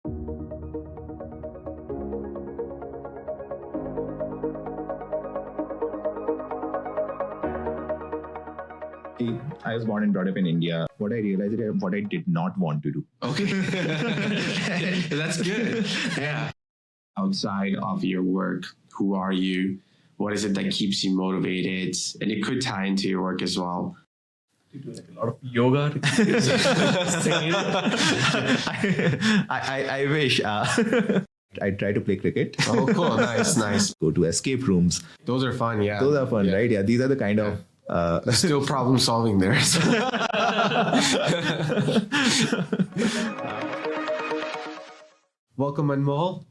I was born and brought up in India. What I realized is what I did not want to do. Okay. That's good. Yeah. Outside of your work, who are you? What is it that keeps you motivated? And it could tie into your work as well. You do like a lot of yoga. I wish. I try to play cricket. Oh, cool. Nice. Go to escape rooms. Those are fun, yeah. Those are fun, right? Yeah, these are the kind of... Still problem solving there. Welcome, Anmol.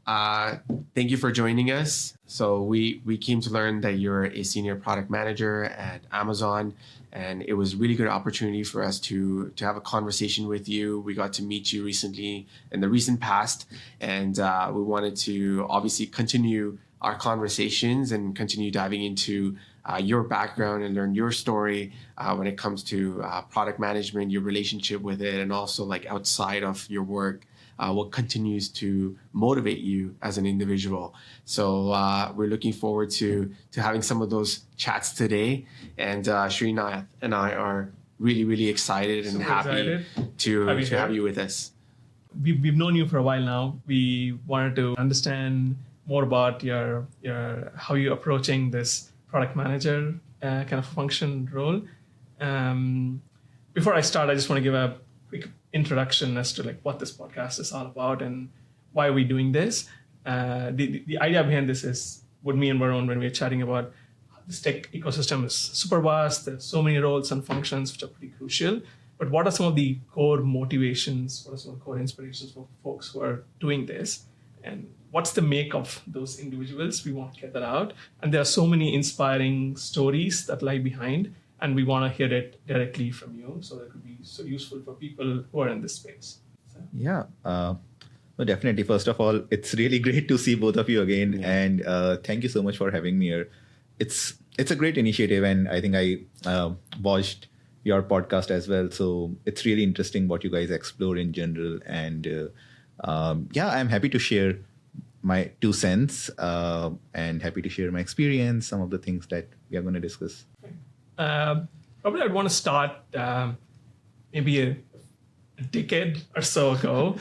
Thank you for joining us. So we came to learn that you're a senior product manager at Amazon, and it was a really good opportunity for us to have a conversation with you. We got to meet you recently in the recent past, and we wanted to obviously continue our conversations and continue diving into your background and learn your story when it comes to product management, your relationship with it, and also like outside of your work, what continues to motivate you as an individual. So we're looking forward to having some of those chats today. And Srinath and I are really excited and happy to have you with us. We've known you for a while now. We wanted to understand more about your how you're approaching this product manager kind of function role. Before I start, I just want to give a quick introduction as to like what this podcast is all about and why are we doing this. The idea behind this is with me and Varun, when we were chatting about this tech ecosystem is super vast. There's so many roles and functions which are pretty crucial. But what are some of the core motivations? What are some of the core inspirations for folks who are doing this? And what's the make of those individuals? We want to get that out. And there are so many inspiring stories that lie behind, and we want to hear it directly from you. So that could be so useful for people who are in this space. So. Yeah. Well, definitely. First of all, it's really great to see both of you again. Yeah. And thank you so much for having me here. It's a great initiative. And I think I watched your podcast as well. So it's really interesting what you guys explore in general. And I'm happy to share my 2 cents and happy to share my experience, some of the things that we are going to discuss. Probably I'd want to start maybe a decade or so ago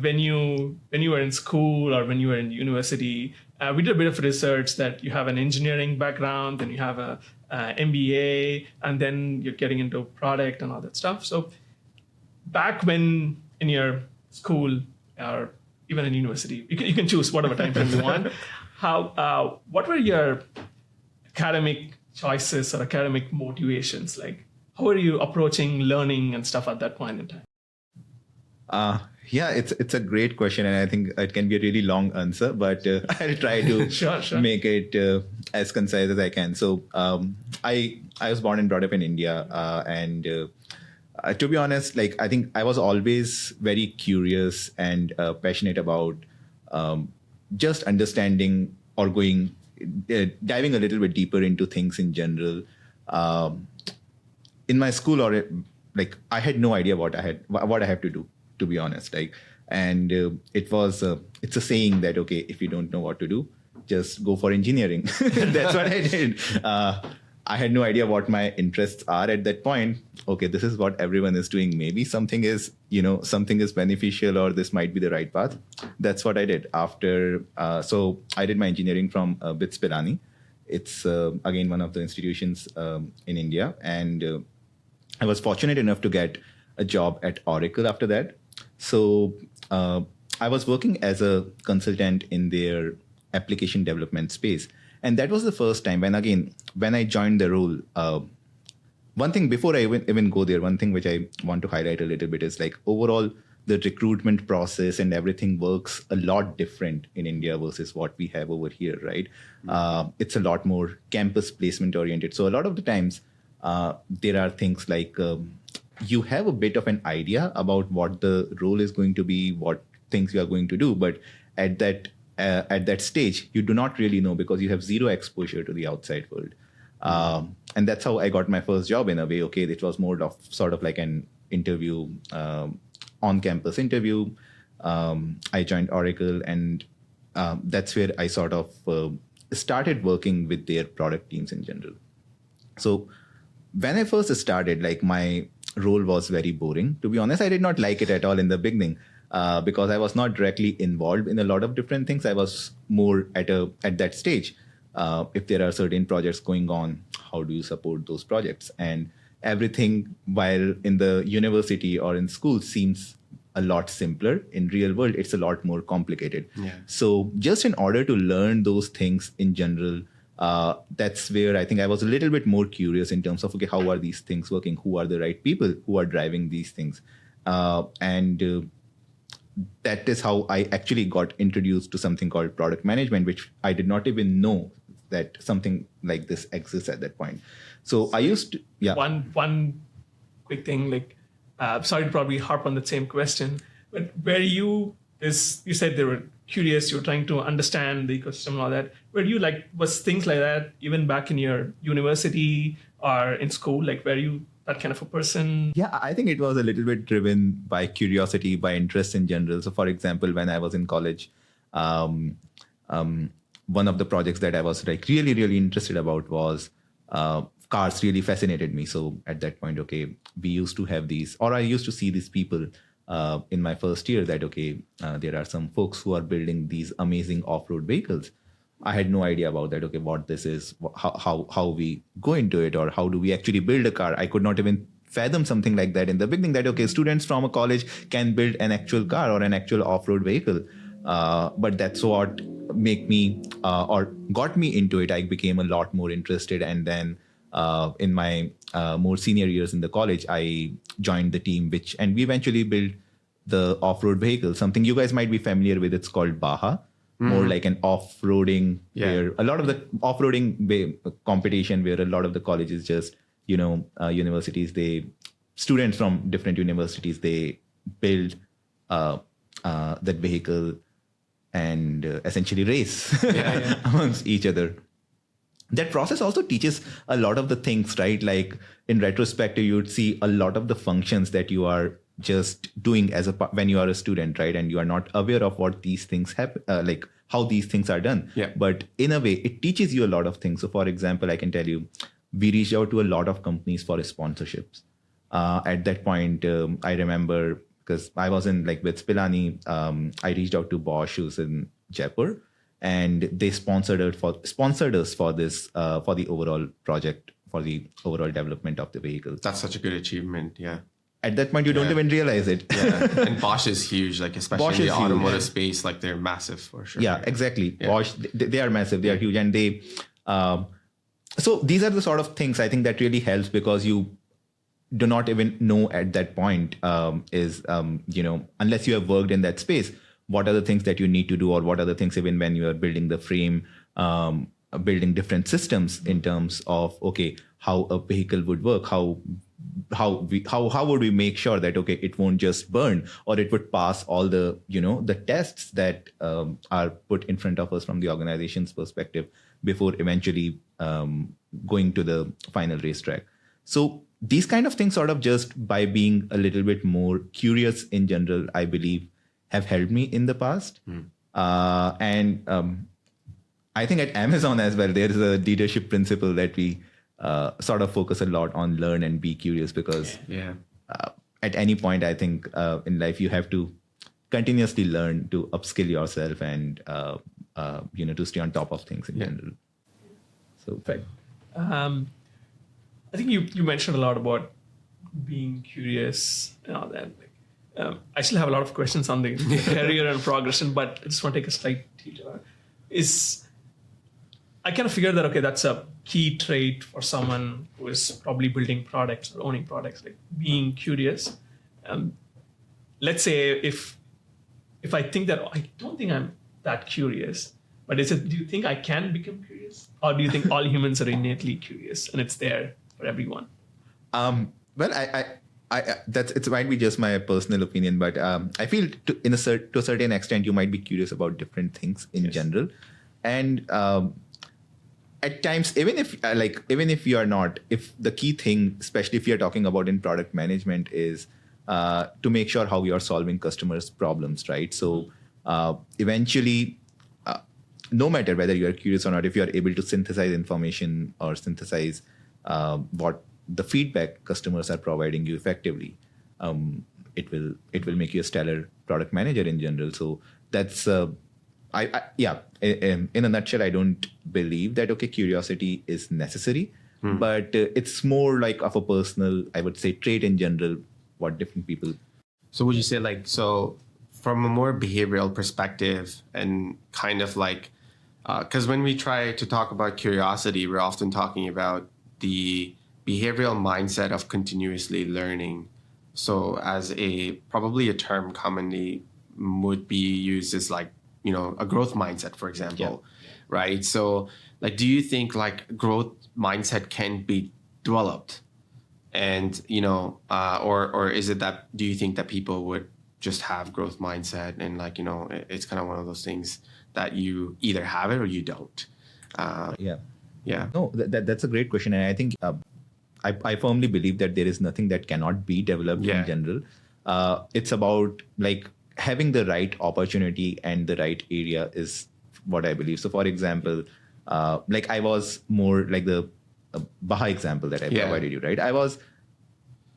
when you were in school or when you were in university. We did a bit of research that you have an engineering background, then you have a MBA, and then you're getting into product and all that stuff. So back when in your school or even in university, you can choose whatever time frame you want. What were your academic choices or academic motivations? Like, how are you approaching learning and stuff at that point in time? It's a great question, and I think it can be a really long answer, but I'll try to sure. make it as concise as I can. So I was born and brought up in India, and to be honest, like I think I was always very curious and passionate about just understanding or diving a little bit deeper into things in general. In my school, I had no idea what I have to do, to be honest. It's a saying that, okay, if you don't know what to do, just go for engineering. That's what I did. I had no idea what my interests are at that point. Okay, this is what everyone is doing. Maybe something is beneficial, or this might be the right path. That's what I did after. So I did my engineering from BITS Pilani. It's again one of the institutions in India, and I was fortunate enough to get a job at Oracle after that. So I was working as a consultant in their application development space. And that was the first time when I joined the role. One thing before I even go there, one thing which I want to highlight a little bit is like overall the recruitment process and everything works a lot different in India versus what we have over here, right? Mm-hmm. It's a lot more campus placement oriented. So a lot of the times there are things like you have a bit of an idea about what the role is going to be, what things you are going to do, but at that stage, you do not really know because you have zero exposure to the outside world. And that's how I got my first job in a way. Okay, it was more of sort of like an interview, on-campus interview. I joined Oracle, and that's where I sort of started working with their product teams in general. So when I first started, like my role was very boring. To be honest, I did not like it at all in the beginning because I was not directly involved in a lot of different things. I was more at that stage. If there are certain projects going on, how do you support those projects? And everything while in the university or in school seems a lot simpler. In real world, it's a lot more complicated. Yeah. So just in order to learn those things in general, that's where I think I was a little bit more curious in terms of, okay, how are these things working? Who are the right people who are driving these things? And that is how I actually got introduced to something called product management, which I did not even know that something like this exists at that point. So I used to, yeah. One quick thing, like, sorry to probably harp on the same question, but you said they were curious, you were trying to understand the ecosystem and all that. Were you like, was things like that even back in your university or in school? Like, were you that kind of a person? Yeah, I think it was a little bit driven by curiosity, by interest in general. So for example, when I was in college, one of the projects that I was like really, really interested about was cars. Really fascinated me. So at that point, okay, we used to have these, or I used to see these people in my first year that, okay, there are some folks who are building these amazing off-road vehicles. I had no idea about that. Okay, what this is, how we go into it, or how do we actually build a car? I could not even fathom something like that in the beginning, that, okay, students from a college can build an actual car or an actual off-road vehicle. But that's what make me or got me into it. I became a lot more interested. And then in my more senior years in the college, I joined the team, and we eventually built the off-road vehicle, something you guys might be familiar with. It's called Baja. More like an off-roading, where a lot of the off-roading competition, where a lot of the colleges just, universities, students from different universities, they build that vehicle and essentially race amongst each other. That process also teaches a lot of the things, right? Like in retrospective, you would see a lot of the functions that you are just doing when you are a student, right? And you are not aware of what these things happen, like how these things are done. Yeah. But in a way, it teaches you a lot of things. So for example, I can tell you, we reached out to a lot of companies for sponsorships. At that point, I remember, because I was with Spilani, I reached out to Bosch, who's in Jaipur, and they sponsored us for this, for the overall project, for the overall development of the vehicle. That's such a good achievement. Yeah. At that point, you don't even realize it. Yeah. And Bosch is huge, like especially Bosch in is the huge, automotive space, like they're massive for sure. Yeah, exactly. Yeah. Bosch, they are massive. They are huge. And they, so these are the sort of things I think that really helps, because you do not even know at that point unless you have worked in that space, what are the things that you need to do, or what are the things even when you are building the frame, building different systems in terms of, okay, how a vehicle would work, how would we make sure that, okay, it won't just burn, or it would pass all the, the tests that are put in front of us from the organization's perspective before eventually going to the final racetrack. So these kind of things, sort of just by being a little bit more curious in general, I believe have helped me in the past. And I think at Amazon as well, there is a leadership principle that we sort of focus a lot on learn and be curious, because at any point, I think in life, you have to continuously learn to upskill yourself and, to stay on top of things in general. So, perfect. I think you mentioned a lot about being curious and all that. I still have a lot of questions on the career and progression, but I just want to take a slight detour. I kind of figured that, okay, that's a key trait for someone who is probably building products or owning products, like being curious. Let's say if I think that, I don't think I'm that curious, but do you think I can become curious? Or do you think all humans are innately curious and it's there for everyone? Well, it might be just my personal opinion, but I feel to a certain extent, you might be curious about different things in general. And at times, even if you are not, if the key thing, especially if you're talking about in product management, is to make sure how you're solving customers' problems, right? So eventually, no matter whether you're curious or not, if you're able to synthesize information or synthesize what the feedback customers are providing you effectively, it will make you a stellar product manager in general. So that's in a nutshell, I don't believe that curiosity is necessary, but it's more like of a personal, I would say, trait in general, what different people. So would you say so from a more behavioral perspective and kind of because when we try to talk about curiosity, we're often talking about the behavioral mindset of continuously learning. So as probably a term commonly would be used as a growth mindset, for example, right? So do you think growth mindset can be developed? And, or is it that, do you think that people would just have growth mindset and it's kind of one of those things that you either have it or you don't? No, that's a great question. And I think I firmly believe that there is nothing that cannot be developed in general. It's about having the right opportunity and the right area is what I believe. So for example, I was more like the Baha example that I provided you, right? I was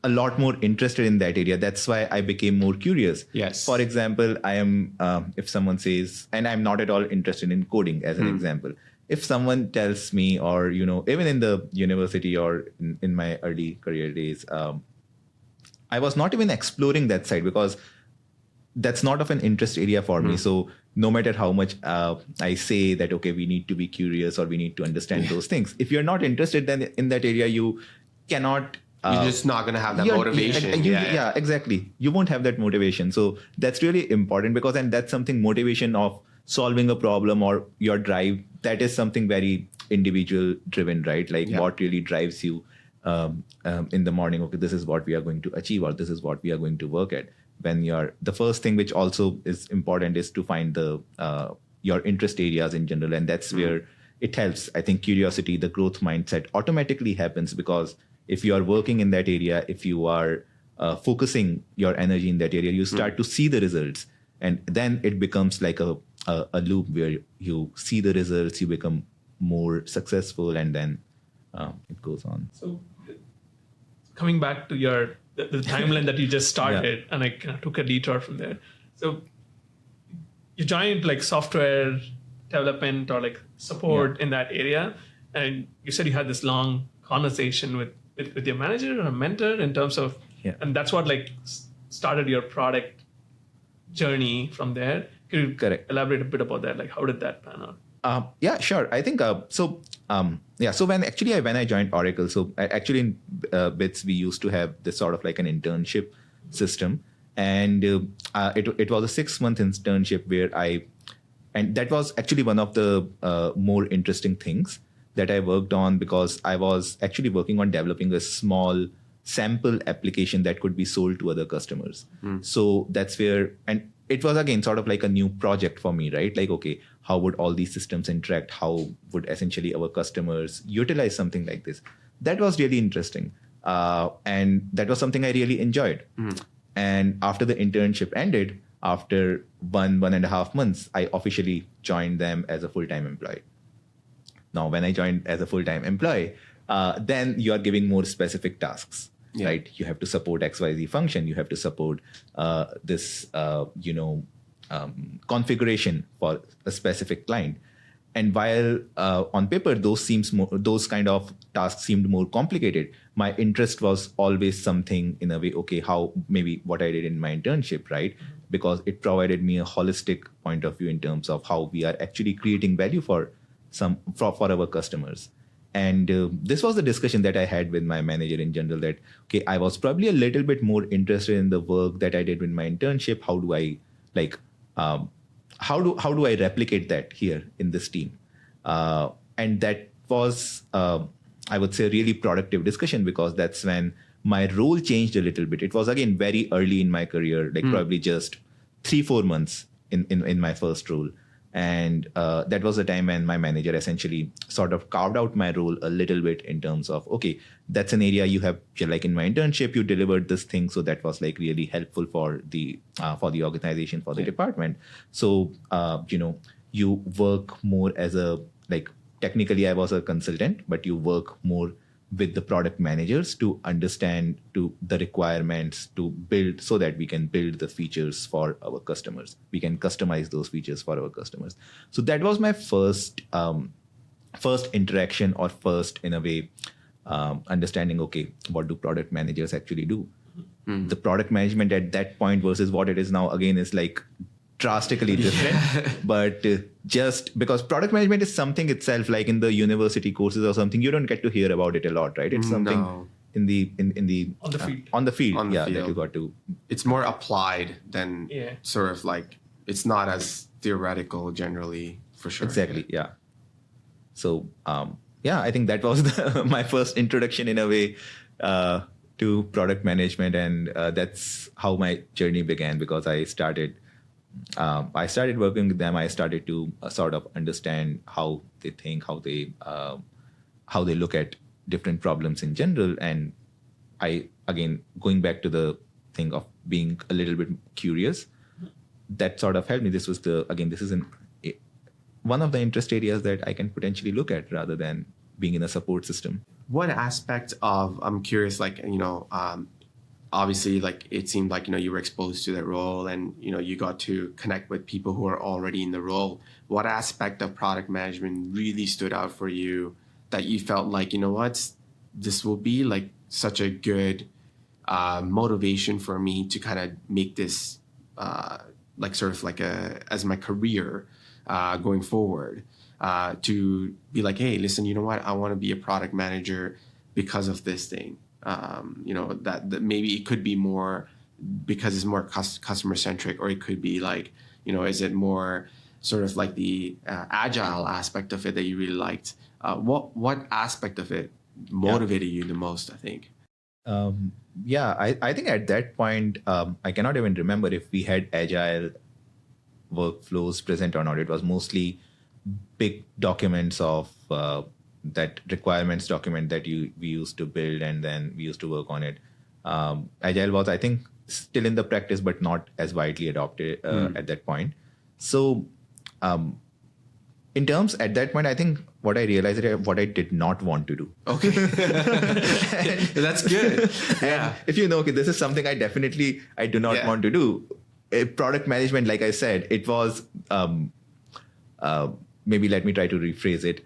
a lot more interested in that area. That's why I became more curious. Yes. For example, I am, if someone says, and I'm not at all interested in coding as an example. If someone tells me, or, even in the university or in my early career days, I was not even exploring that side because that's not of an interest area for me. So no matter how much I say that, okay, we need to be curious or we need to understand those things, if you're not interested then in that area, you cannot. You're just not going to have that motivation. Yeah, exactly. You won't have that motivation. So that's really important because, and that's something, motivation of solving a problem or your drive, that is something very individual driven, right? What really drives you in the morning, okay, this is what we are going to achieve or this is what we are going to work at. When the first thing which also is important is to find your interest areas in general. And that's where it helps. I think curiosity, the growth mindset automatically happens because if you are working in that area, if you are focusing your energy in that area, you start to see the results. And then it becomes like a loop where you see the results, you become more successful, and then it goes on. So coming back to the timeline that you just started, and I kind of took a detour from there. So you joined software development or support in that area, and you said you had this long conversation with your manager or a mentor in terms of, and that's what started your product journey from there. Could you elaborate a bit about that? How did that pan out? Yeah, sure. I think so. So when I joined Oracle, so actually in BITS we used to have this sort of an internship system, and it was a 6-month internship where and that was actually one of the more interesting things that I worked on because I was actually working on developing a small sample application that could be sold to other customers. So that's where, and it was again sort of a new project for me, right? Okay, how would all these systems interact? How would essentially our customers utilize something like this? That was really interesting. And that was something I really enjoyed. And after the internship ended, after 1.5 months, I officially joined them as a full-time employee. Now, when I joined as a full-time employee, then you are giving more specific tasks, right? You have to support XYZ function. You have to support this, configuration for a specific client. And while on paper, those kind of tasks seemed more complicated, my interest was always something in a way, okay, how maybe what I did in my internship, right? Because it provided me a holistic point of view in terms of how we are actually creating value for our customers. And this was the discussion that I had with my manager in general that, okay, I was probably a little bit more interested in the work that I did in my internship. How do I how do I replicate that here in this team? And that was, I would say, a really productive discussion because that's when my role changed a little bit. It was again very early in my career, probably just 3-4 months in my first role. And that was the time when my manager essentially sort of carved out my role a little bit in terms of, okay, that's an area you have, like in my internship, you delivered this thing. So that was like really helpful for the organization, for the department. So, you work more as a, like, technically I was a consultant, but you work more with the product managers to understand the requirements to build, so that we can build the features for our customers. We can customize those features for our customers. So that was my first interaction, or first, in a way, understanding, okay, what do product managers actually do? Mm-hmm. The product management at that point versus what it is now, again, is like drastically different. But just because product management is something itself, like in the university courses or something, you don't get to hear about it a lot, right? It's something in the on the field that you got to. It's more applied than sort of like, it's not as theoretical generally, for sure. Exactly. Yeah. So I think that was my first introduction, in a way, to product management, and that's how my journey began, because I started working with them. I started to sort of understand how they think, how they look at different problems in general. And I, again, going back to the thing of being a little bit curious, that sort of helped me. This is one of the interest areas that I can potentially look at, rather than being in a support system. What aspect of, I'm curious, like, obviously, like, it seemed like, you were exposed to that role, and, you got to connect with people who are already in the role. What aspect of product management really stood out for you that you felt like, this will be like such a good motivation for me to kind of make this like sort of like as my career going forward, to be like, hey, listen, you know what? I want to be a product manager because of this thing. That maybe it could be more because it's more customer centric, or it could be like, is it more sort of like the agile aspect of it that you really liked? What aspect of it motivated you the most, I think? I think at that point, I cannot even remember if we had agile workflows present or not. It was mostly big documents of that requirements document that we used to build, and then we used to work on it. Agile was, I think, still in the practice, but not as widely adopted at that point. So in terms, at that point, I think what I realized is what I did not want to do. Okay. That's good. Yeah. If okay, this is something I do not want to do. Product management, like I said, it was, maybe let me try to rephrase it.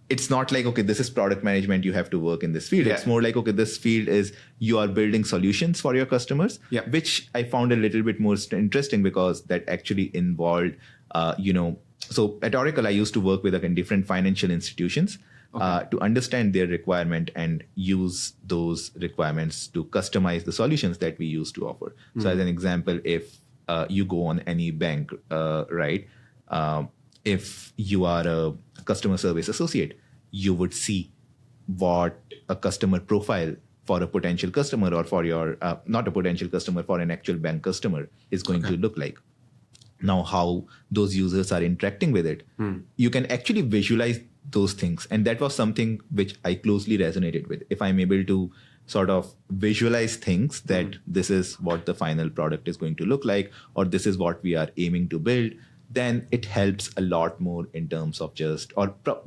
It's not like, okay, this is product management, you have to work in this field. Yeah. It's more like, okay, this field is you are building solutions for your customers, which I found a little bit more interesting, because that actually involved, so at Oracle, I used to work with different financial institutions to understand their requirement and use those requirements to customize the solutions that we used to offer. So as an example, if you go on any bank, right, if you are a customer service associate, you would see what a customer profile for a potential customer, or for your, not a potential customer, for an actual bank customer is going to look like. Now, how those users are interacting with it, you can actually visualize those things. And that was something which I closely resonated with. If I'm able to sort of visualize things that this is what the final product is going to look like, or this is what we are aiming to build, then it helps a lot more in terms of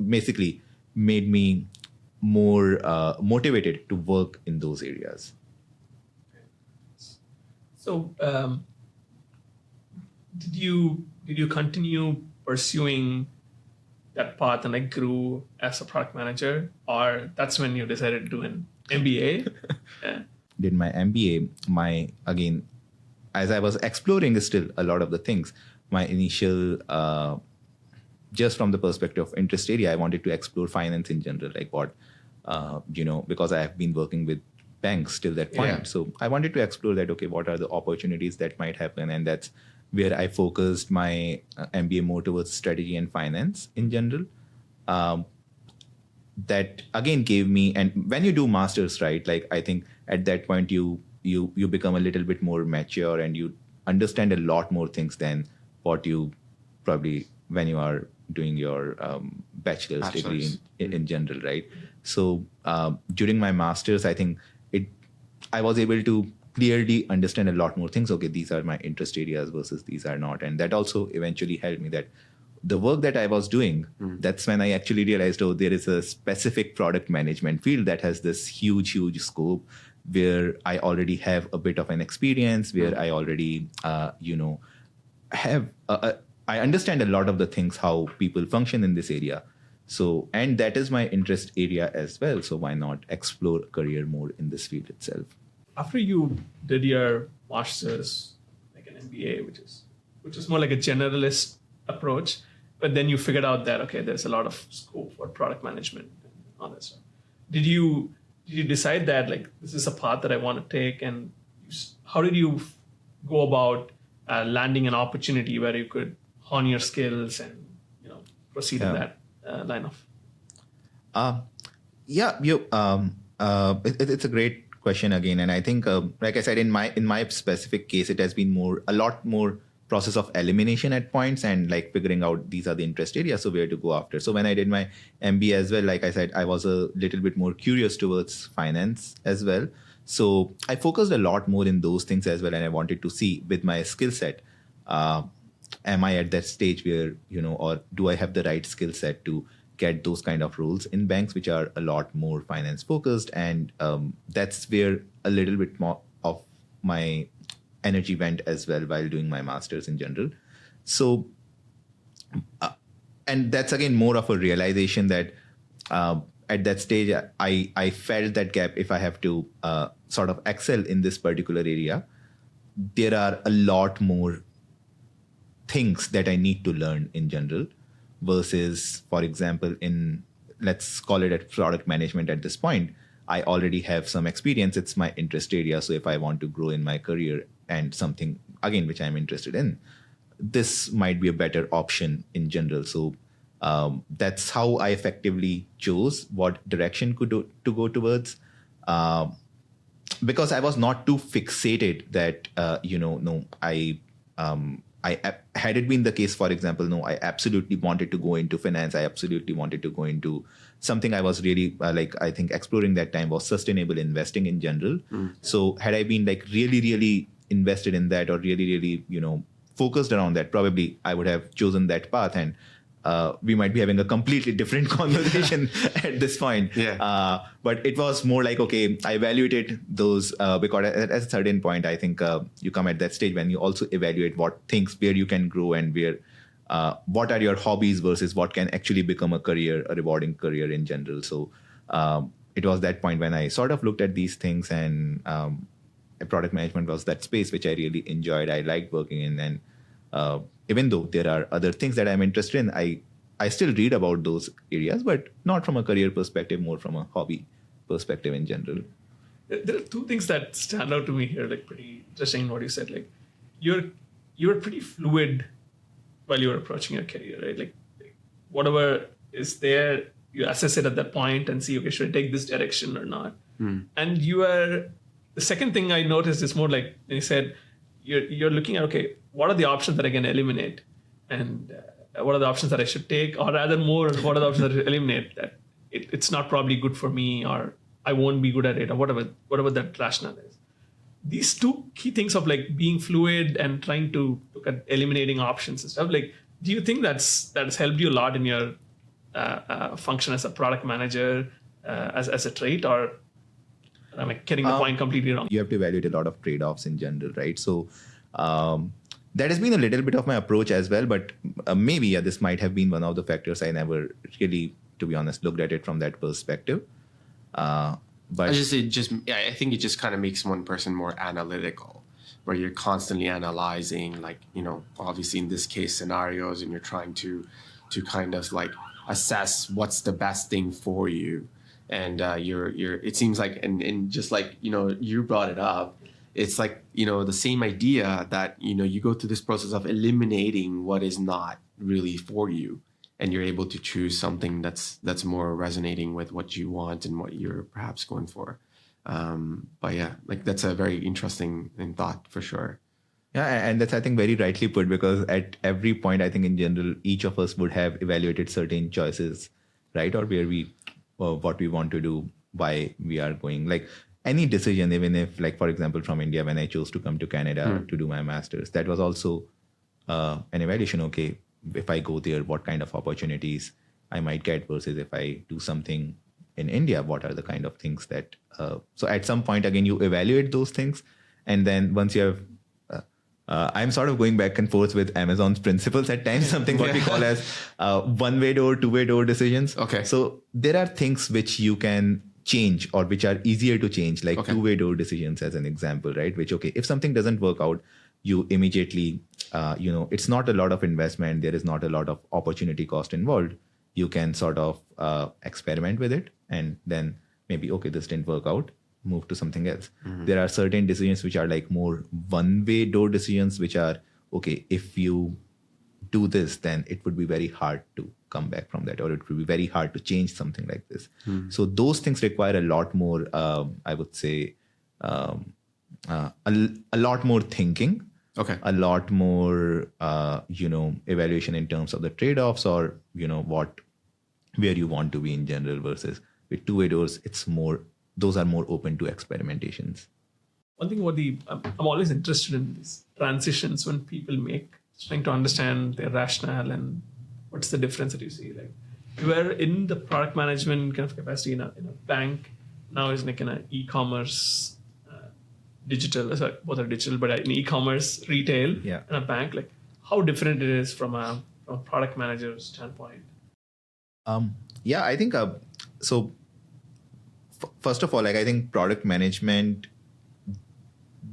basically made me more motivated to work in those areas. So did you continue pursuing that path and like grew as a product manager, or that's when you decided to do an MBA? Yeah. Did my MBA, again, as I was exploring still a lot of the things, my initial, just from the perspective of interest area, I wanted to explore finance in general, like what, because I have been working with banks till that point. Yeah. So I wanted to explore that, okay, what are the opportunities that might happen? And that's where I focused my MBA more towards strategy and finance in general. That again gave me, and when you do masters, right, like I think at that point you become a little bit more mature, and you understand a lot more things than what you probably when you are doing your bachelor's degree in general, right? So during my master's, I think I was able to clearly understand a lot more things. Okay, these are my interest areas versus these are not. And that also eventually helped me that the work that I was doing, that's when I actually realized, oh, there is a specific product management field that has this huge, huge scope where I already have a bit of an experience, where I already, have, I understand a lot of the things, how people function in this area. So, and that is my interest area as well. So why not explore career more in this field itself? After you did your master's, like an MBA, which is more like a generalist approach, but then you figured out that, okay, there's a lot of scope for product management and all that stuff. Did you decide that, like, this is a path that I want to take? And how did you go about landing an opportunity where you could hone your skills and, proceed in that line of? It's a great question again. And I think, like I said, in my specific case, it has been a lot more process of elimination at points and like figuring out these are the interest areas, so where to go after. So when I did my MBA as well, like I said, I was a little bit more curious towards finance as well. So I focused a lot more in those things as well. And I wanted to see with my skill set, am I at that stage where, or do I have the right skill set to get those kind of roles in banks, which are a lot more finance focused. And that's where a little bit more of my energy went as well while doing my master's in general. So, and that's again more of a realization that at that stage, I felt that gap. If I have to sort of excel in this particular area, there are a lot more things that I need to learn in general versus, for example, let's call it at product management at this point, I already have some experience. It's my interest area. So if I want to grow in my career and something, again, which I'm interested in, this might be a better option in general. So that's how I effectively chose what direction to go towards. Because I was not too fixated that, had it been the case, for example, no, I absolutely wanted to go into finance. I absolutely wanted to go into something I was really I think exploring that time was sustainable investing in general. So had I been like really, really invested in that or really, really, focused around that, probably I would have chosen that path and we might be having a completely different conversation at this point. But it was more like, okay, I evaluated those because at a certain point, I think you come at that stage when you also evaluate what things, where you can grow and where, what are your hobbies versus what can actually become a career, a rewarding career in general. So it was that point when I sort of looked at these things and product management was that space which I really enjoyed. I liked working in, and even though there are other things that I'm interested in, I still read about those areas, but not from a career perspective, more from a hobby perspective in general. There are two things that stand out to me here, like pretty interesting in what you said. Like you were pretty fluid while you were approaching your career, right? Like whatever is there, you assess it at that point and see, okay, should I take this direction or not? And the second thing I noticed is more like you said, you're looking at, okay, what are the options that I can eliminate? And what are the options that I should take? Or rather more, what are the options that I eliminate? That it's not probably good for me, or I won't be good at it, or whatever that rationale is. These two key things of like being fluid and trying to look at eliminating options and stuff, like, do you think that's helped you a lot in your function as a product manager as a trait, or am I getting the point completely wrong? You have to evaluate a lot of trade-offs in general, right? So that has been a little bit of my approach as well, but maybe this might have been one of the factors. I never really, to be honest, looked at it from that perspective. But I think it just kind of makes one person more analytical, where you're constantly analyzing, like, obviously in this case scenarios, and you're trying to kind of like assess what's the best thing for you. And it seems like, and just like, you brought it up, it's like, the same idea that, you go through this process of eliminating what is not really for you, and you're able to choose something that's more resonating with what you want and what you're perhaps going for. But yeah, like that's a very interesting thought for sure. Yeah, and that's, I think, very rightly put, because at every point, I think in general, each of us would have evaluated certain choices, right? Or where we, what we want to do, why we are going. Like any decision, even if, like, for example, from India, when I chose to come to Canada to do my master's, that was also an evaluation. Okay, if I go there, what kind of opportunities I might get versus if I do something in India, what are the kind of things that, so at some point, again, you evaluate those things. And then once you have, I'm sort of going back and forth with Amazon's principles at times, something what we call as one-way door, two-way door decisions. Okay. So there are things which you can change or which are easier to change, like two-way door decisions as an example, right? Which, okay, if something doesn't work out, you immediately, it's not a lot of investment. There is not a lot of opportunity cost involved. You can sort of experiment with it and then maybe, okay, this didn't work out, move to something else. There are certain decisions which are like more one-way door decisions, which are, okay, if you do this, then it would be very hard to come back from that, or it would be very hard to change something like this. So those things require a lot more, I would say, a lot more thinking. Okay. A lot more, evaluation in terms of the trade-offs or, where you want to be in general versus with two-way doors, it's more, those are more open to experimentations. One thing about I'm always interested in these transitions when people make, trying to understand their rationale and what's the difference that you see. Like you were in the product management kind of capacity in a bank, now is like in an e-commerce, digital, sorry, both are digital, but in e-commerce, retail, and a bank. Like how different it is from a product manager standpoint. I think so. First of all, like I think product management,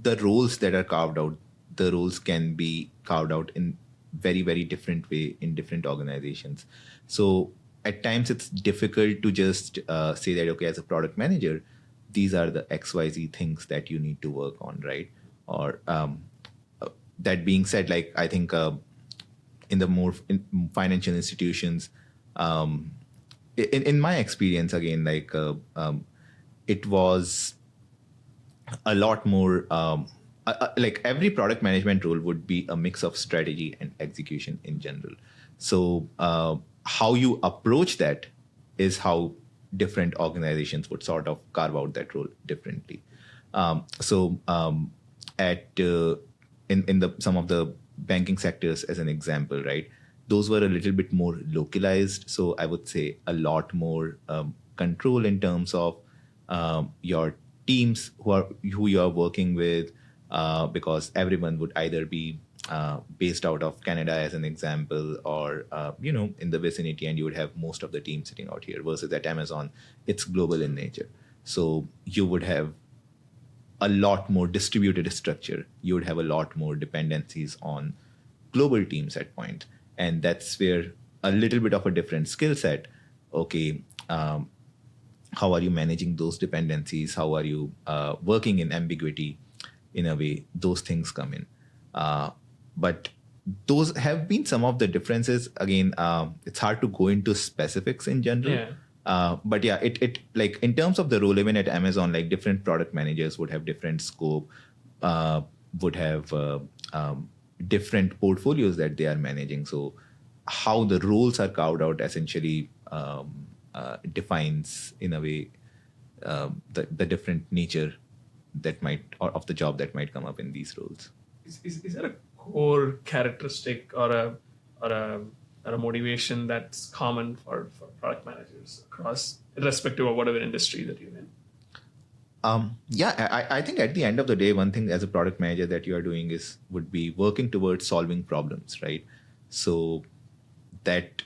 the roles that are carved out, the roles can be carved out in very, very different way in different organizations. So at times it's difficult to just say that, okay, as a product manager, these are the XYZ things that you need to work on, right? Or that being said, like I think in the more financial institutions, in my experience, again, like it was a lot more like every product management role would be a mix of strategy and execution in general. So how you approach that is how different organizations would sort of carve out that role differently. At in the some of the banking sectors, as an example, right? Those were a little bit more localized. So I would say a lot more control in terms of your teams who you are working with, because everyone would either be based out of Canada, as an example, or in the vicinity, and you would have most of the team sitting out here. Versus at Amazon, it's global in nature, so you would have a lot more distributed structure. You would have a lot more dependencies on global teams at point, and that's where a little bit of a different skill set. Okay, how are you managing those dependencies? How are you working in ambiguity? In a way, those things come in. But those have been some of the differences. Again, it's hard to go into specifics in general. But yeah, it like in terms of the role, even at Amazon, like different product managers would have different scope, would have different portfolios that they are managing. So how the roles are carved out essentially defines in a way the different nature that might, or of the job that might come up in these roles. Is there a core characteristic or a motivation that's common for product managers across, irrespective of whatever industry that you're in? I think at the end of the day, one thing as a product manager that you are doing would be working towards solving problems, right? So that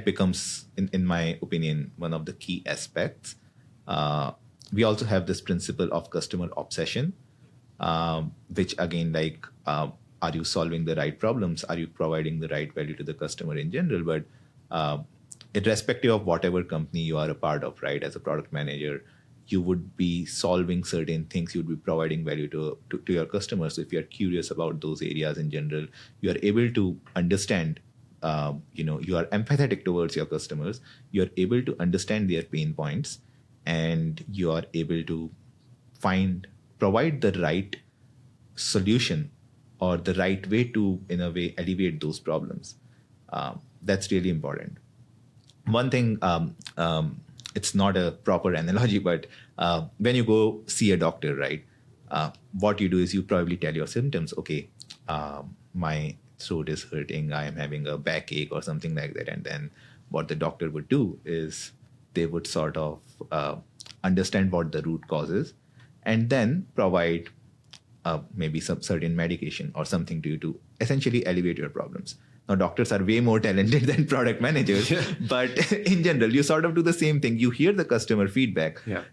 becomes, in my opinion, one of the key aspects. We also have this principle of customer obsession, which again, like, are you solving the right problems? Are you providing the right value to the customer in general? But irrespective of whatever company you are a part of, right, as a product manager, you would be solving certain things. You would be providing value to your customers. So if you're curious about those areas in general, you are able to understand, you are empathetic towards your customers. You are able to understand their pain points, and you are able to provide the right solution or the right way to, in a way, alleviate those problems. That's really important. One thing, it's not a proper analogy, but when you go see a doctor, right, what you do is you probably tell your symptoms. Okay, my throat is hurting, I am having a backache or something like that. And then what the doctor would do is they would sort of understand what the root cause is and then provide maybe some certain medication or something to you to essentially alleviate your problems. Now, doctors are way more talented than product managers, but in general, you sort of do the same thing. You hear the customer feedback. Yeah.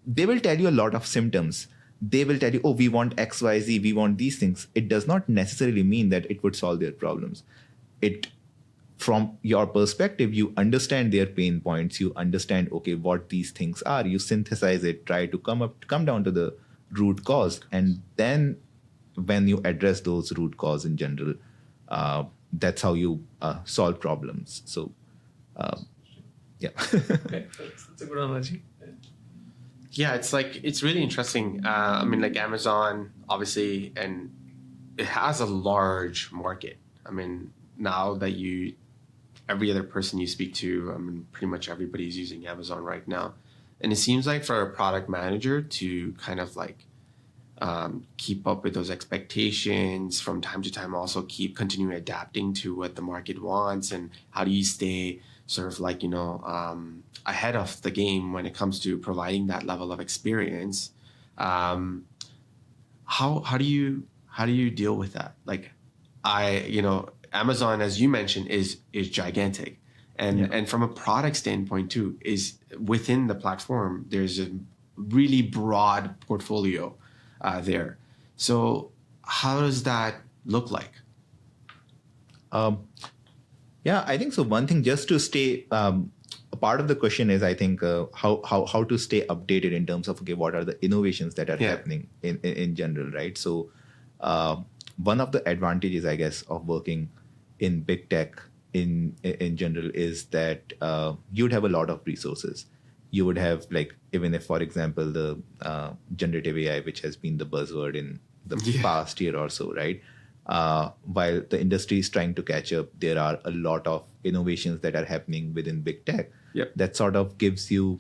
They will tell you a lot of symptoms. They will tell you, oh, we want X, Y, Z, we want these things. It does not necessarily mean that it would solve their problems. From your perspective, you understand their pain points. You understand, okay, what these things are. You synthesize it, try to come down to the root cause. And then when you address those root cause in general, that's how you solve problems. So, yeah. Okay, that's a good analogy. Yeah, it's really interesting. I mean, like Amazon, obviously, and it has a large market. I mean, now that every other person you speak to, I mean, pretty much everybody's using Amazon right now. And it seems like for a product manager to kind of like keep up with those expectations from time to time, also continuing adapting to what the market wants, and how do you stay sort of like, ahead of the game when it comes to providing that level of experience. How do you deal with that? Like, Amazon, as you mentioned, is gigantic, and from a product standpoint too, is within the platform. There's a really broad portfolio there. So how does that look like? Yeah, I think so. One thing, just to stay, a part of the question is, I think, how to stay updated in terms of, okay, what are the innovations that are happening in general, right? So one of the advantages, I guess, of working in big tech in general is that you'd have a lot of resources. You would have, like, even if, for example, the generative AI, which has been the buzzword in the past year or so, right? While the industry is trying to catch up, there are a lot of innovations that are happening within big tech. Yep. That sort of gives you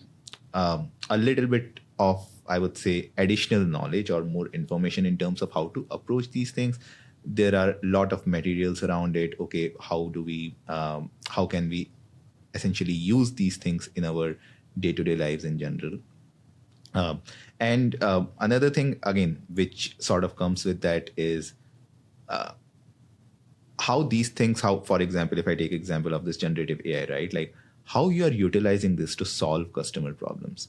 a little bit of, I would say, additional knowledge or more information in terms of how to approach these things. There are a lot of materials around it. Okay, how can we essentially use these things in our day-to-day lives in general? And another thing, again, which sort of comes with that is how these things, for example, if I take example of this generative AI, right? Like, how you are utilizing this to solve customer problems.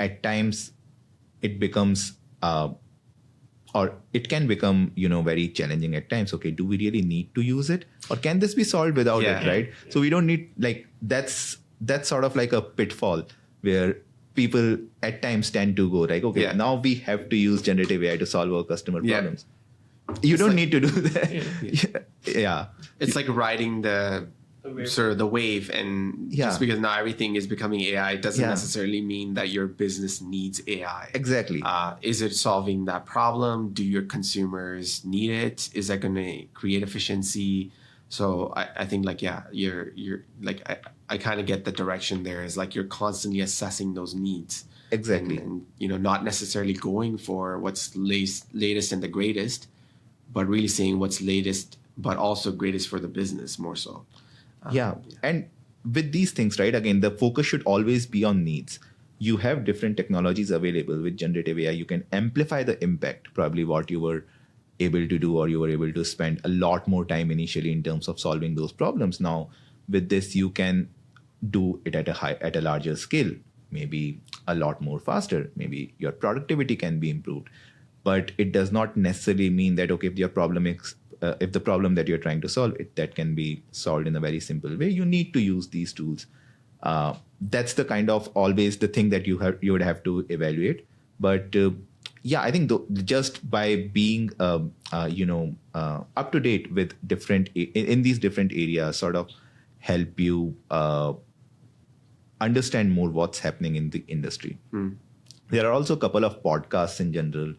At times, it becomes, or it can become, very challenging at times. Okay, do we really need to use it? Or can this be solved without it, right? So we don't need, like, that's sort of like a pitfall where people at times tend to go like, okay, now we have to use generative AI to solve our customer problems. You don't need to do that. Yeah. It's like riding the wave, and just because now everything is becoming AI doesn't necessarily mean that your business needs AI. Exactly. Is it solving that problem? Do your consumers need it? Is that going to create efficiency? So I think, like, you're like, I kind of get the direction there, is like you're constantly assessing those needs. Exactly. And not necessarily going for what's latest and the greatest, but really saying what's latest, but also greatest for the business more so. And with these things, right, again, the focus should always be on needs. You have different technologies available with generative AI. You can amplify the impact, probably what you were able to do, or you were able to spend a lot more time initially in terms of solving those problems. Now, with this, you can do it at a larger scale, maybe a lot more faster. Maybe your productivity can be improved. But it does not necessarily mean that, okay, if your problem is, if the problem that you're trying to solve, that can be solved in a very simple way, you need to use these tools. That's the kind of always the thing that you would have to evaluate. But I think just by being up to date with different in these different areas, sort of help you understand more what's happening in the industry. There are also a couple of podcasts in general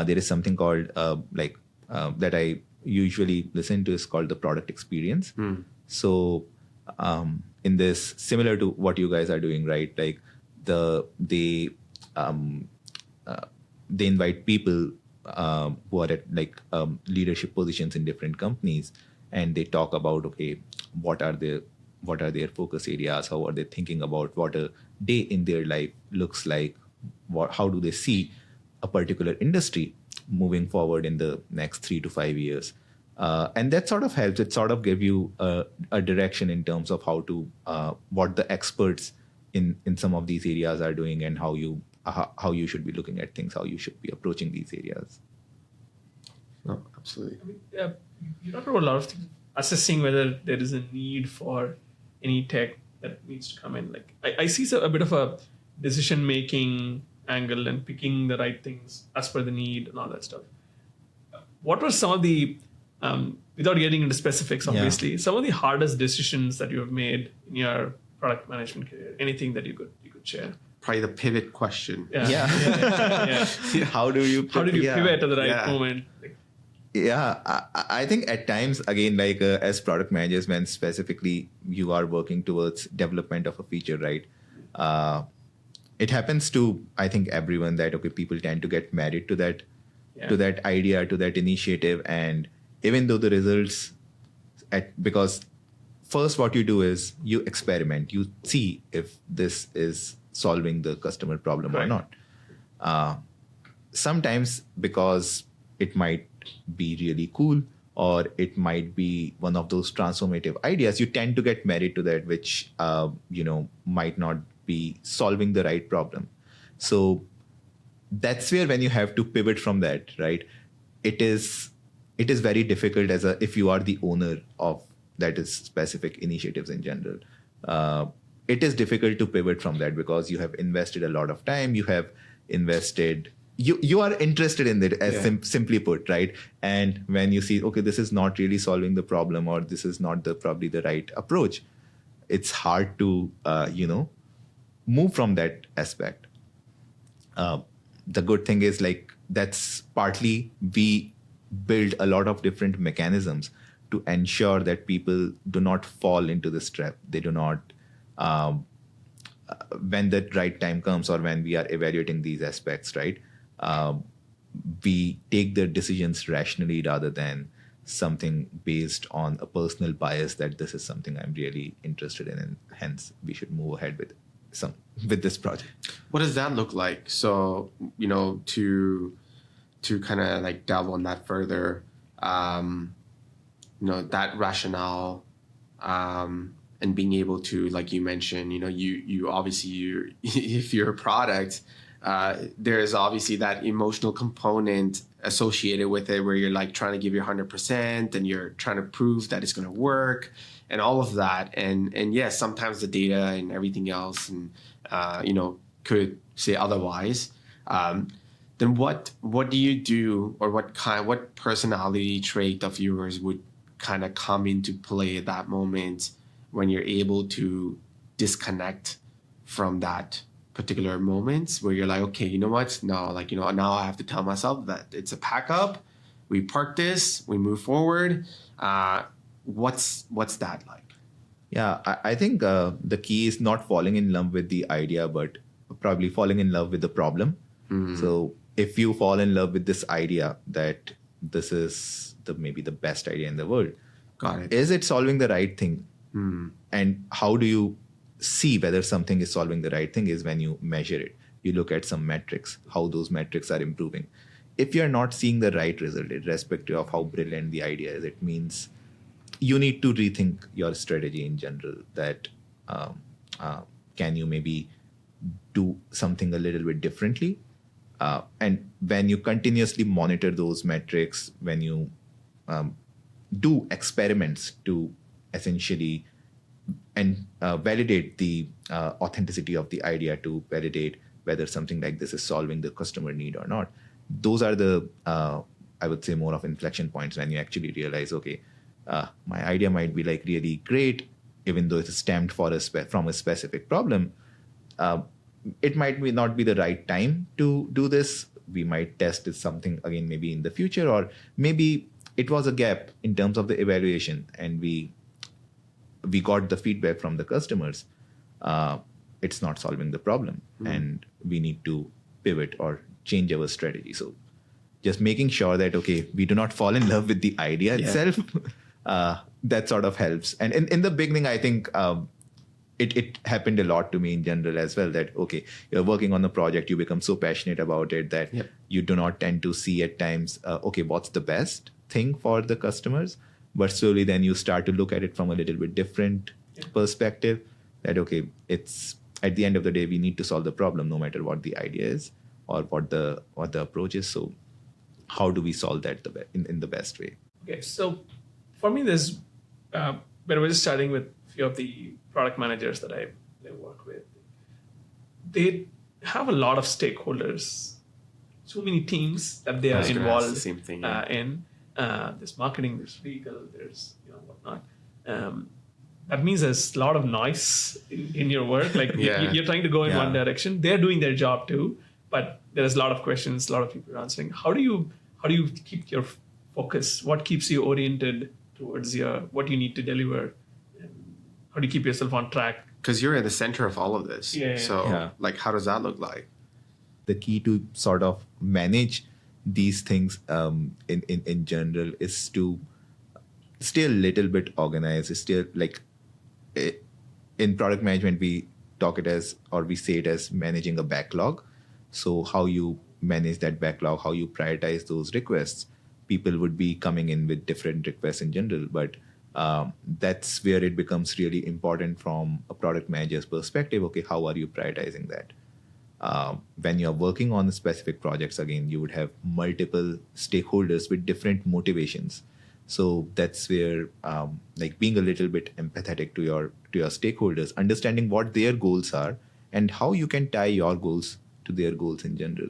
there is something called that I usually listen to is called the product experience. So in this, similar to what you guys are doing, right? Like they invite people who are at leadership positions in different companies, and they talk about, okay, what are their focus areas, how are they thinking about what a day in their life looks like, how do they see a particular industry moving forward in the next 3 to 5 years. And that sort of helps. It sort of gives you a direction in terms of what the experts in some of these areas are doing, and how you should be looking at things, how you should be approaching these areas. No, absolutely. I mean, you talked about a lot of things, assessing whether there is a need for any tech that needs to come in. Like I see a bit of a decision-making angle and picking the right things as per the need and all that stuff. What were some of the, without getting into specifics, obviously, some of the hardest decisions that you have made in your product management career? Anything that you could share? Probably the pivot question. Yeah. How did you pivot at the right moment? I think at times, again, as product managers, when specifically you are working towards development of a feature, right? It happens to, I think, everyone that, okay, people tend to get married to that idea, to that initiative. And even though the results, because first what you do is you experiment, you see if this is solving the customer problem or not. Sometimes because it might be really cool, or it might be one of those transformative ideas, you tend to get married to that, which might not be solving the right problem. So that's where, when you have to pivot from that, right, it is very difficult if you are the owner of that is specific initiatives in general. It is difficult to pivot from that, because you have invested a lot of time, you have invested, you are interested in it, as simply put, right? And when you see, okay, this is not really solving the problem, or this is not probably the right approach, it's hard to move from that aspect. The good thing is, that's partly we build a lot of different mechanisms to ensure that people do not fall into this trap. They do not, when the right time comes, or when we are evaluating these aspects, right? We take the decisions rationally, rather than something based on a personal bias that this is something I'm really interested in, and hence we should move ahead with this project. What does that look like? So, to kind of delve on that further, that rationale, and being able to, like you mentioned, you obviously, if you're a product, there's obviously that emotional component associated with it, where you're trying to give your 100%, and you're trying to prove that it's going to work, and all of that. And yes, sometimes the data and everything else, and could say otherwise. Then what do you do, or what personality trait of yours would kind of come into play at that moment, when you're able to disconnect from that particular moments, where you're like, okay, you know what? No, now I have to tell myself that it's a pack up. We park this, we move forward. What's that like? Yeah, I think the key is not falling in love with the idea, but probably falling in love with the problem. So if you fall in love with this idea that this is maybe the best idea in the world, got it? Is it solving the right thing? And how do you see whether something is solving the right thing? Is when you measure it. You look at some metrics, how those metrics are improving. If you're not seeing the right result, irrespective of how brilliant the idea is, it means you need to rethink your strategy in general. That can you maybe do something a little bit differently? And when you continuously monitor those metrics, when you do experiments to essentially validate the authenticity of the idea, to validate whether something like this is solving the customer need or not, those are the, I would say, more of inflection points, when you actually realize, okay, my idea might be really great, even though it's stemmed from a specific problem. It might not be the right time to do this we might test is something again maybe in the future, or maybe it was a gap in terms of the evaluation, and we got the feedback from the customers. It's not solving the problem, and we need to pivot or change our strategy. So just making sure that, okay, we do not fall in love with the idea itself. That sort of helps. And in the beginning, I think it happened a lot to me in general as well, that, okay, you're working on a project, you become so passionate about it that you do not tend to see at times, okay, what's the best thing for the customers? But slowly then you start to look at it from a little bit different perspective, that, okay, it's at the end of the day, we need to solve the problem no matter what the idea is or what the approach is. So how do we solve that in the best way? Okay, so for me, there's when I was just starting with a few of the product managers that I work with, they have a lot of stakeholders, so many teams that they are involved the same thing, in. There's marketing, there's legal, there's whatnot. That means there's a lot of noise in your work. Like you're trying to go in one direction. They're doing their job too, but there's a lot of questions, a lot of people are answering. How do you keep your focus? What keeps you oriented towards what you need to deliver? How do you keep yourself on track? Because you're at the center of all of this. So like, how does that look like? The key to sort of manage these things in general is to stay a little bit organized. It's still like in product management, we talk it as, or we say it as, managing a backlog. So how you manage that backlog, how you prioritize those requests. People would be coming in with different requests in general, but that's where it becomes really important from a product manager's perspective. Okay, how are you prioritizing that? When you're working on specific projects, again, you would have multiple stakeholders with different motivations. So that's where like being a little bit empathetic to your stakeholders, understanding what their goals are and how you can tie your goals to their goals in general.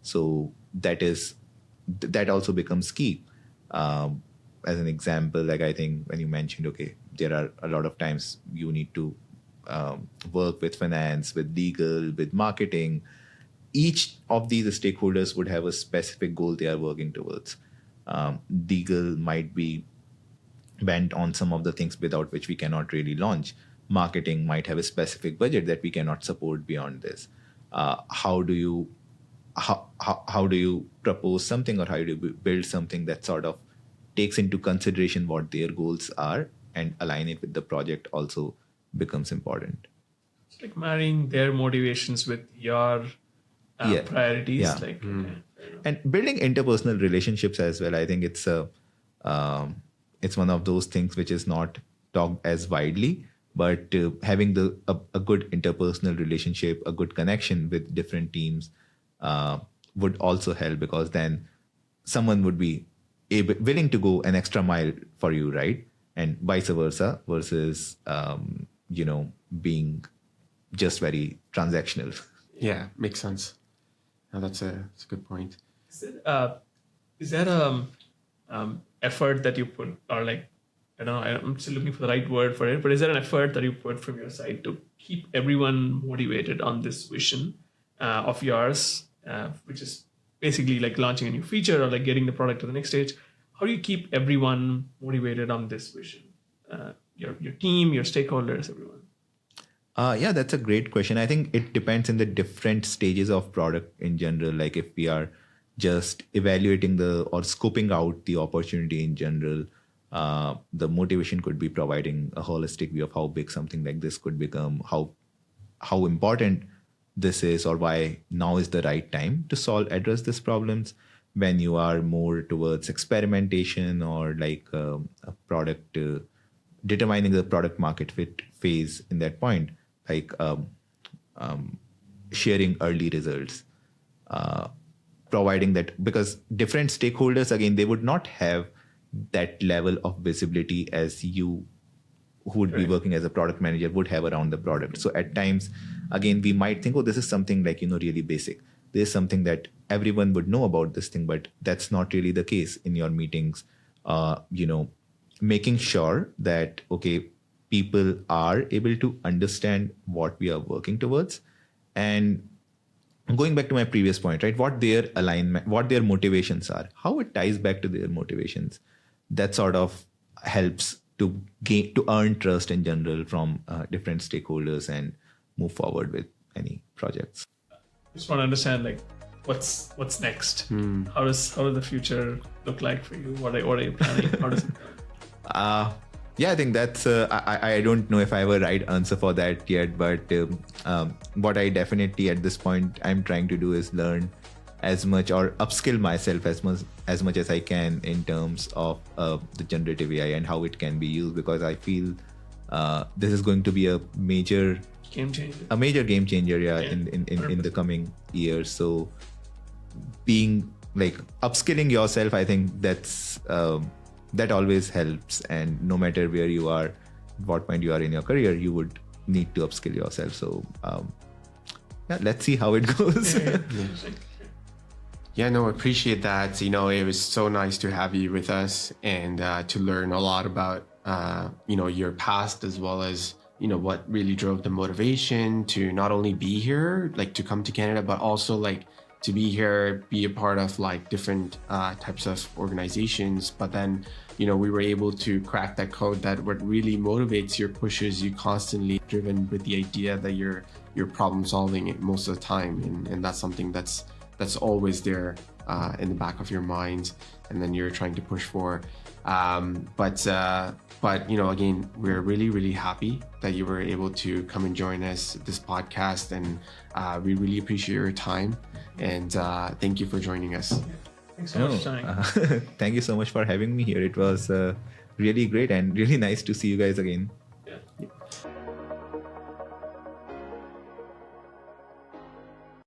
So that also becomes key. As an example, like I think when you mentioned, okay, there are a lot of times you need to work with finance, with legal, with marketing. Each of these stakeholders would have a specific goal they are working towards. Legal might be bent on some of the things without which we cannot really launch. Marketing might have a specific budget that we cannot support beyond this. How do you propose something, or how do you build something that sort of takes into consideration what their goals are and align it with the project also becomes important. It's like marrying their motivations with your priorities. Yeah. Like, and building interpersonal relationships as well. I think it's one of those things which is not talked as widely, but having a good interpersonal relationship, a good connection with different teams would also help, because then someone would be willing to go an extra mile for you, right? And vice versa, versus being just very transactional. Yeah, makes sense. No, that's a good point. Is there effort that you put, or like, I don't know, I'm still looking for the right word for it, but is there an effort that you put from your side to keep everyone motivated on this vision of yours, which is basically like launching a new feature or like getting the product to the next stage? How do you keep everyone motivated on this vision? Your team, your stakeholders, everyone. Yeah, that's a great question. I think it depends in the different stages of product in general. Like if we are just evaluating or scoping out the opportunity in general, the motivation could be providing a holistic view of how big something like this could become, how important this is, or why now is the right time to address these problems. When you are more towards experimentation or like a product, determining the product market fit phase in that point, like sharing early results, providing that, because different stakeholders, again, they would not have that level of visibility as you who would be working as a product manager would have around the product. So at times, again, we might think, oh, this is something like, really basic. This is something that everyone would know about this thing, but that's not really the case in your meetings. Making sure that, okay, people are able to understand what we are working towards, and going back to my previous point, right? What their alignment, what their motivations are, how it ties back to their motivations, that sort of helps to earn trust in general from different stakeholders and move forward with any projects. Just want to understand like what's next. How does the future look like for you? What are you planning? How does Yeah, I think that's I don't know if I have a right answer for that yet, but what I definitely at this point I'm trying to do is learn as much or upskill myself as much as I can in terms of the generative AI and how it can be used, because I feel this is going to be a major game changer? game changer, in the coming years. So being like upskilling yourself, I think that's that always helps, and no matter where you are, what point you are in your career, you would need to upskill yourself. So yeah, let's see how it goes. Yeah, no, appreciate that. You know, it was so nice to have you with us and to learn a lot about, your past, as well as, what really drove the motivation to not only be here, like to come to Canada, but also like to be here, be a part of like different types of organizations. But then, we were able to crack that code that what really motivates you, pushes you constantly, driven with the idea that you're problem solving it most of the time. And that's something that's always there in the back of your mind, and then you're trying to push for. But again, we're really, really happy that you were able to come and join us this podcast, and we really appreciate your time, and thank you for joining us. Thanks so much, Tony. Thank you so much for having me here. It was really great and really nice to see you guys again.